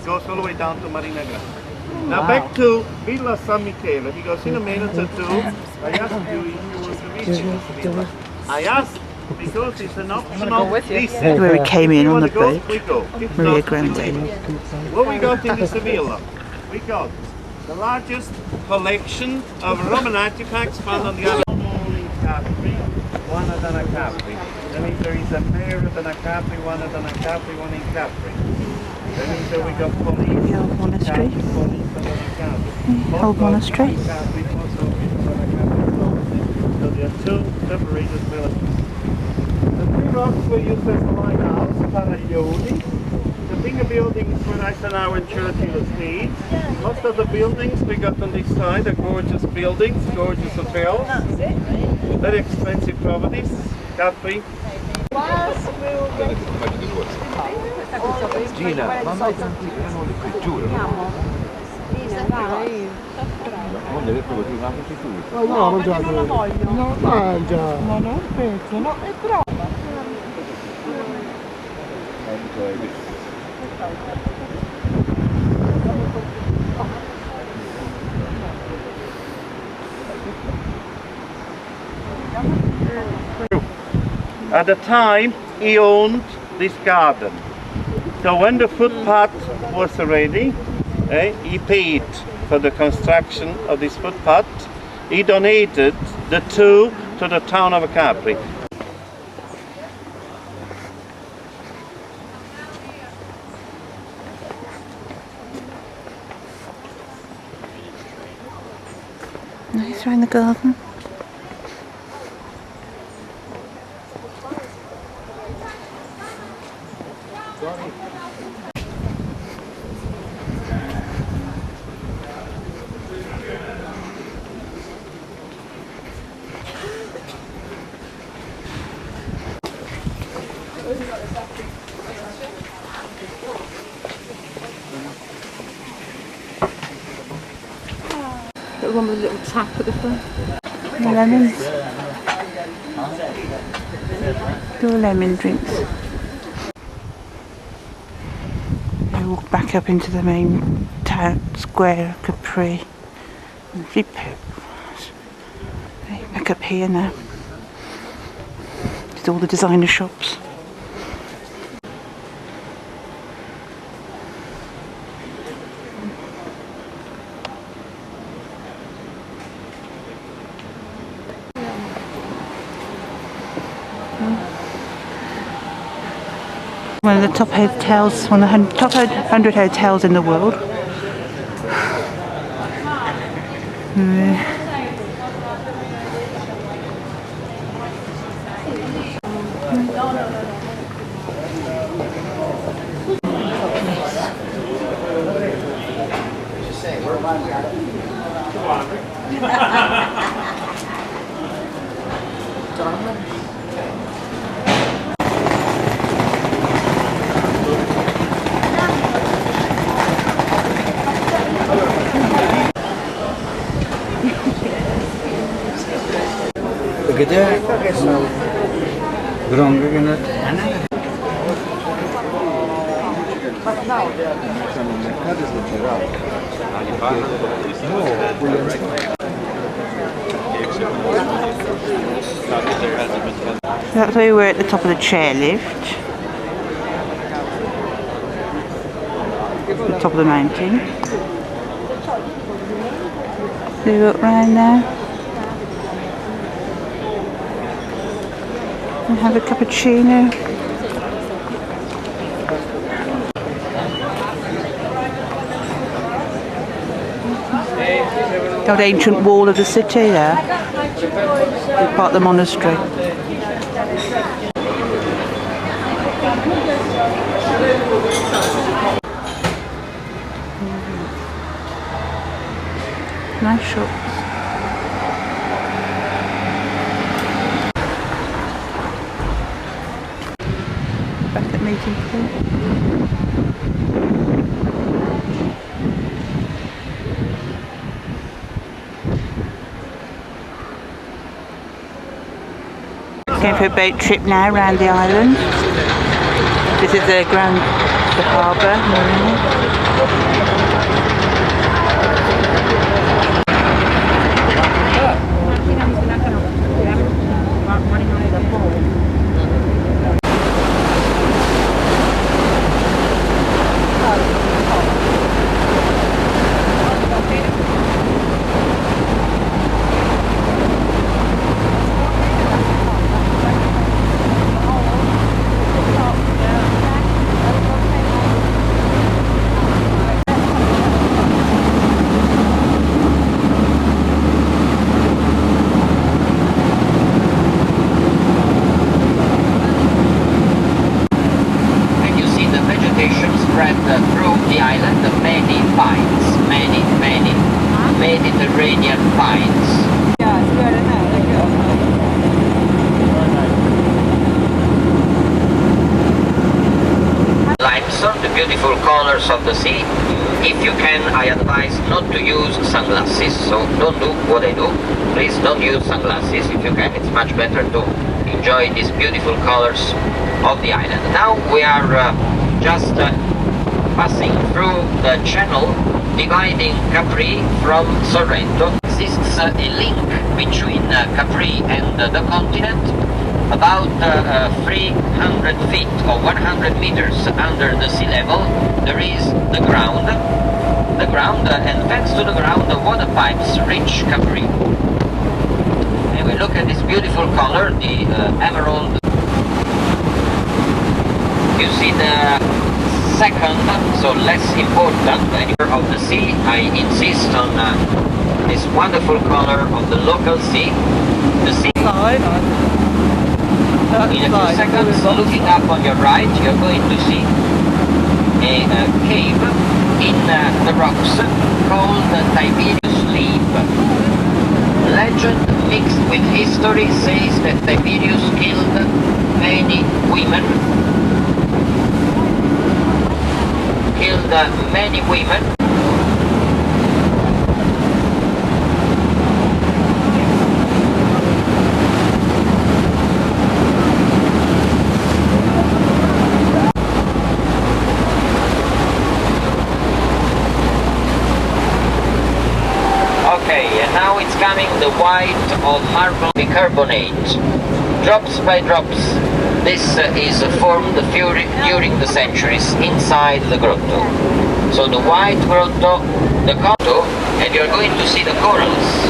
Goes all the way down to Marina Grande. Now back to Villa San Michele, because in a minute or two I asked you if you want to visit this villa. I asked because it's an optional visit. Where we came in on the boat, we go. Maria Grande. What we got in this villa? We got the largest collection of Roman artifacts found on the island. All in Capri, one at Anna Capri. That means there is a mayor at Anna Capri, one at Anna Capri, one in Capri. That means that we got police. The old monastery. Old monastery. So there are 2 separated villages. The 3 rocks were used as a lighthouse, Paraglioni. The bigger buildings were Eisenhower and Churchill Estates. Most of the buildings we got on this side are gorgeous buildings, gorgeous hotels, very expensive properties, Capri. Gina, ma mai tanti erano qui, giuro. Non deve proprio dire, ma tutti tu. No, mangiate. No, mangia. Ma non penso, no, è brava. At the time, he owned this garden. So when the footpath was ready, he paid for the construction of this footpath. He donated the 2 to the town of Capri. Nice around the garden. Got one with a little tap at the front. Lemons. Your lemon drinks. We walk back up into the main town square of Capri. Back up here now. It's all the designer shops. One of the top hotels, one of the top 100 hotels in the world. Look at that. That's where we were at the top of the chairlift. The top of the mountain. So you look round there and have a cappuccino. Got the ancient wall of the city there. Part of the monastery. Nice shots. Back at meeting point. Going for a boat trip now around the island. This is the harbour. Spread through the island, many pines, many Mediterranean pines. Yeah, it's good, isn't it? Limestone, the beautiful colors of the sea. If you can, I advise not to use sunglasses, so don't do what I do. Please don't use sunglasses. If you can, it's much better to enjoy these beautiful colors of the island. Now we are just passing through the channel dividing Capri from Sorrento. Exists a link between Capri and the continent. About 300 feet or 100 meters under the sea level there is the ground. And thanks to the ground the water pipes reach Capri. And we look at this beautiful color, the emerald. You see the second, so less important, of the sea. I insist on this wonderful color of the local sea. The sea. In a few seconds, looking up on your right, you're going to see a cave in the rocks called Tiberius Leap. Legend mixed with history says that Tiberius killed many women. Okay, and now it's coming the white of marble bicarbonate. Drops by drops, this is formed during the centuries inside the grotto. So the white grotto, the grotto, and you're going to see the corals.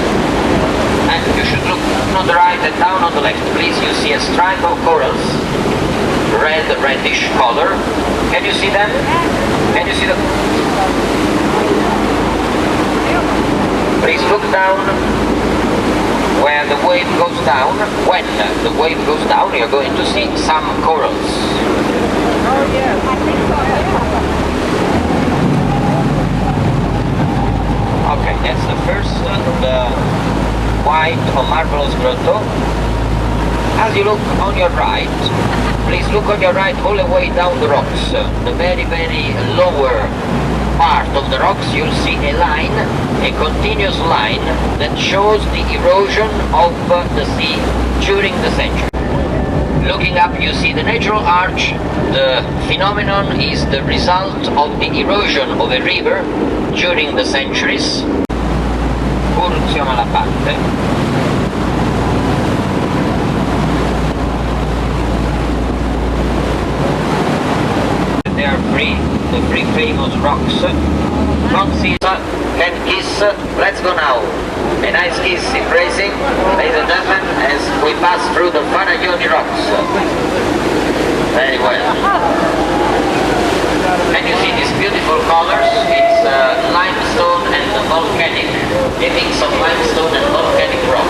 And you should look on the right and down on the left, please. You see a stripe of corals, reddish color. Can you see them? Can you see the... Please look down where the wave goes down. When the wave goes down, you're going to see some corals. Oh yeah, I think so. Okay, that's the first, the white or marvelous grotto. As you look on your right, please look on your right all the way down the rocks. The very lower part of the rocks, you'll see a line, a continuous line that shows the erosion of the sea during the century. Looking up, you see the natural arch. The phenomenon is the result of the erosion of a river during the centuries. Corruzione alla parte. They are the three famous rocks. Francis can kiss. Let's go now. A nice kiss in racing, ladies and gentlemen, as we pass through the Faraglioni rocks. Very well. And you see these beautiful colors. It's limestone and volcanic, a mix of limestone and volcanic rock.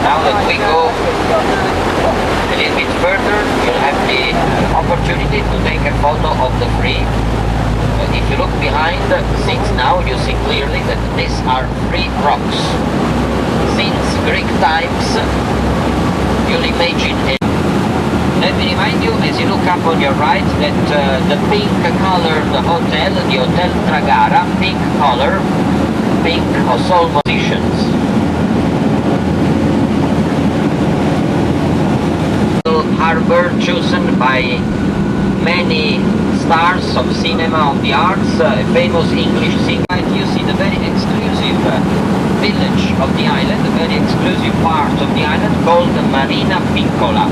Now that we go a little bit further, you'll have the opportunity to take a photo of the three. If you look behind, since now you see clearly that these are three rocks. Since Greek times, you'll imagine a... Let me remind you, as you look up on your right, that the pink-colored hotel, the Hotel Tragara, pink color, pink or soul positions. Harbor chosen by many stars of cinema, of the arts, a famous English singer. You see the very exclusive village of the island, a very exclusive part of the island called Marina Piccola.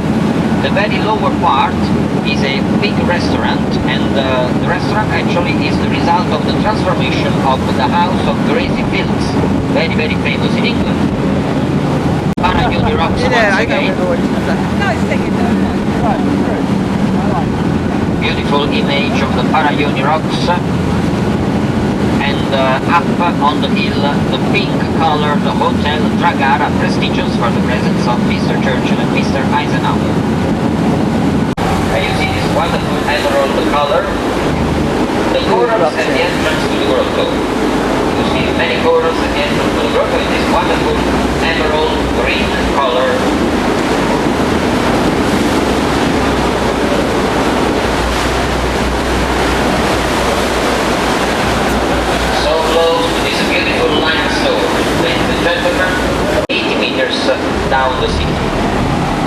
The very lower part is a big restaurant, and the restaurant actually is the result of the transformation of the house of Gracie Fields, very, very famous in England. Faraglioni rocks once again. Beautiful image of the Faraglioni rocks, and up on the hill, the pink-colored Hotel Tragara, prestigious for the presence of Mr. Churchill and Mr. Eisenhower. And you see this wonderful emerald color, the corals at the entrance to the grotto. You see many corals at the entrance to the grotto in this wonderful emerald green color. This beautiful limestone, ladies and gentlemen, 80 meters down the sea.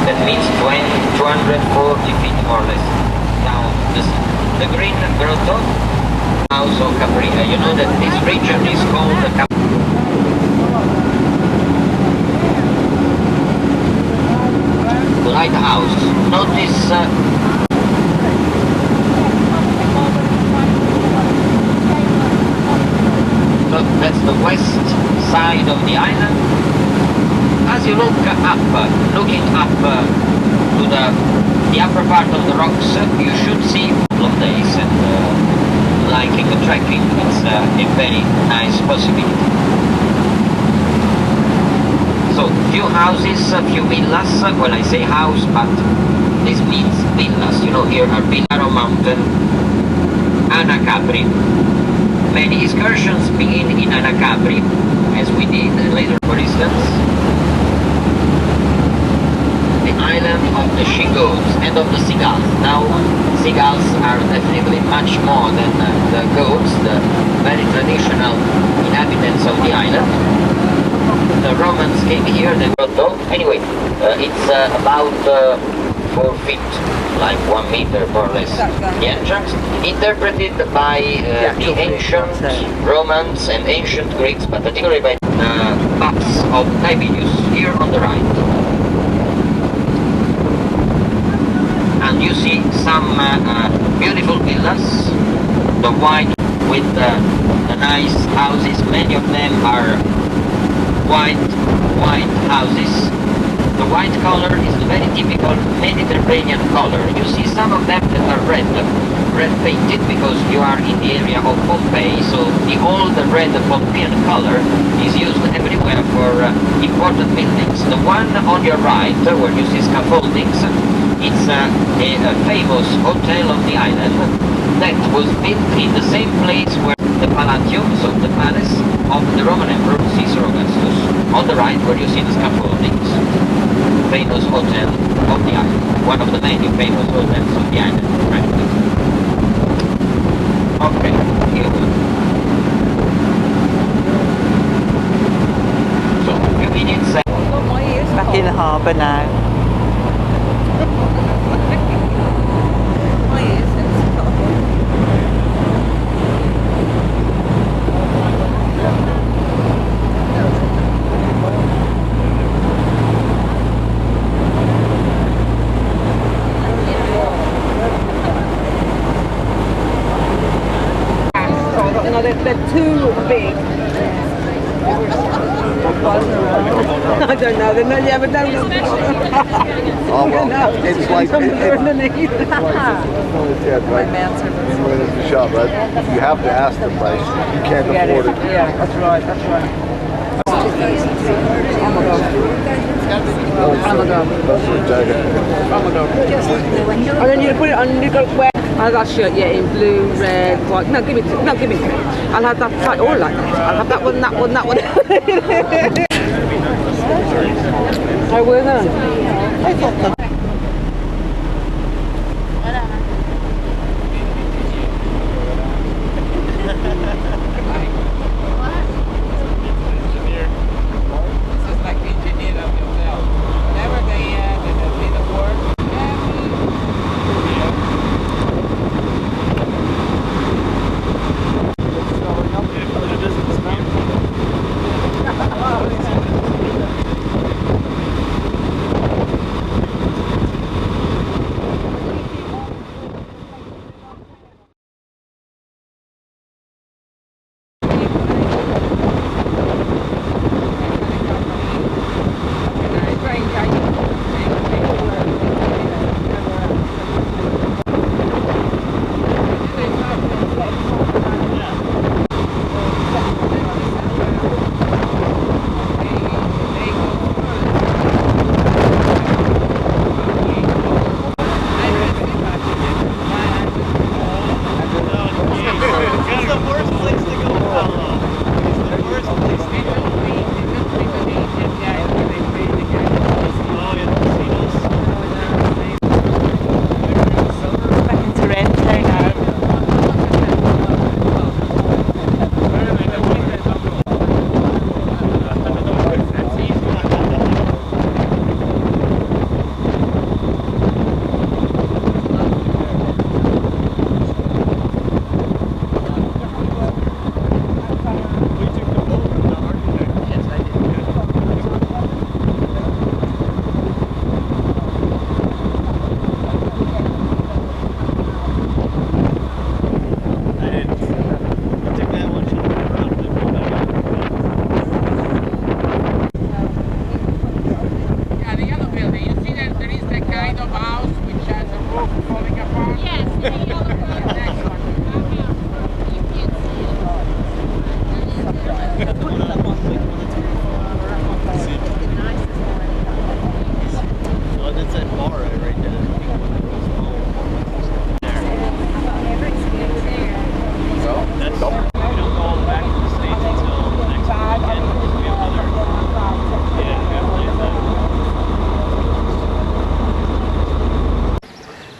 That means 240 feet more or less down the sea. The green grotto, house of Caprina. You know that this region is called the lighthouse. Notice that's the west side of the island. As you look up, looking up to the upper part of the rocks, you should see a couple of days, and liking the trekking, it's a very nice possibility. So, few houses, few villas. Well, I say house, but this means villas. You know, here are Villaro Mountain, Anacapri. Many excursions begin in Anacapri, as we did later, for instance. The island of the she-goats and of the seagulls. Now, seagulls are definitely much more than the goats, the very traditional inhabitants of the island. The Romans came here, they brought dog. Anyway, it's about 4 feet, like 1 meter more or less, the entrance, interpreted by the ancient Romans and ancient Greeks, but particularly by the maps of Tiberius, here on the right. And you see some beautiful villas, the white with the nice houses. Many of them are white houses. The white color is the very typical Mediterranean color. You see some of them that are red painted because you are in the area of Pompeii, so the old red Pompeian color is used everywhere for important buildings. The one on your right, where you see scaffoldings, it's a famous hotel on the island that was built in the same place where the Palatium, so the palace of the Roman Emperor Caesar Augustus. On the right, where you see the scaffoldings, famous hotel of the island, one of the many famous hotels of the island. Okay, here we go. So, a few minutes. Back in the harbour now. No, they're too big. I don't know. They're not. Yeah, but don't look. Oh, well, it's like underneath. My manservants. In the shop, right? You have to ask the price. You can't afford it. Yeah, that's right. That's right. Oh my god. Oh my god. That's what jacket. Oh my god. And then you put it on. You got to wear. I have that shirt, yeah, in blue, red, white. No, give me. I'll have that fight all like that. I'll have that one, that one, that one. I will then. I thought that.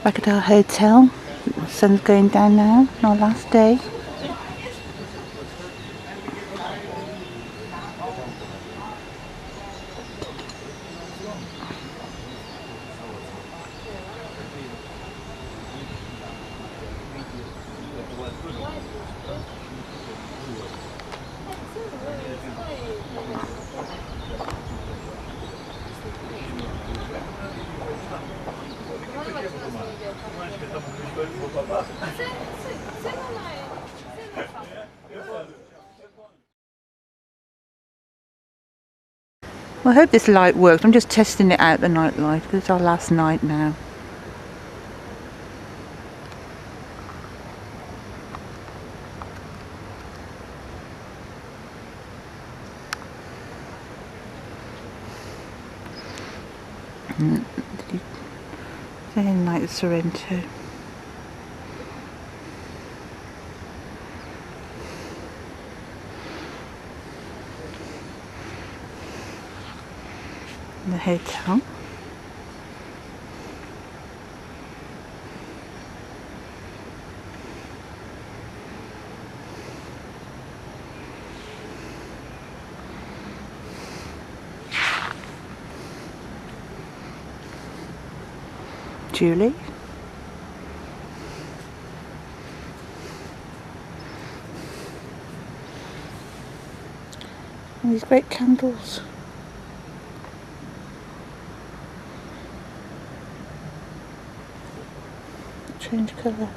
Back at our hotel, the sun's going down now, our last day. Well, I hope this light works. I'm just testing it out, the night light, because it's our last night now. Very night at Sorrento. The hotel. Julie. And these great candles. Change colour.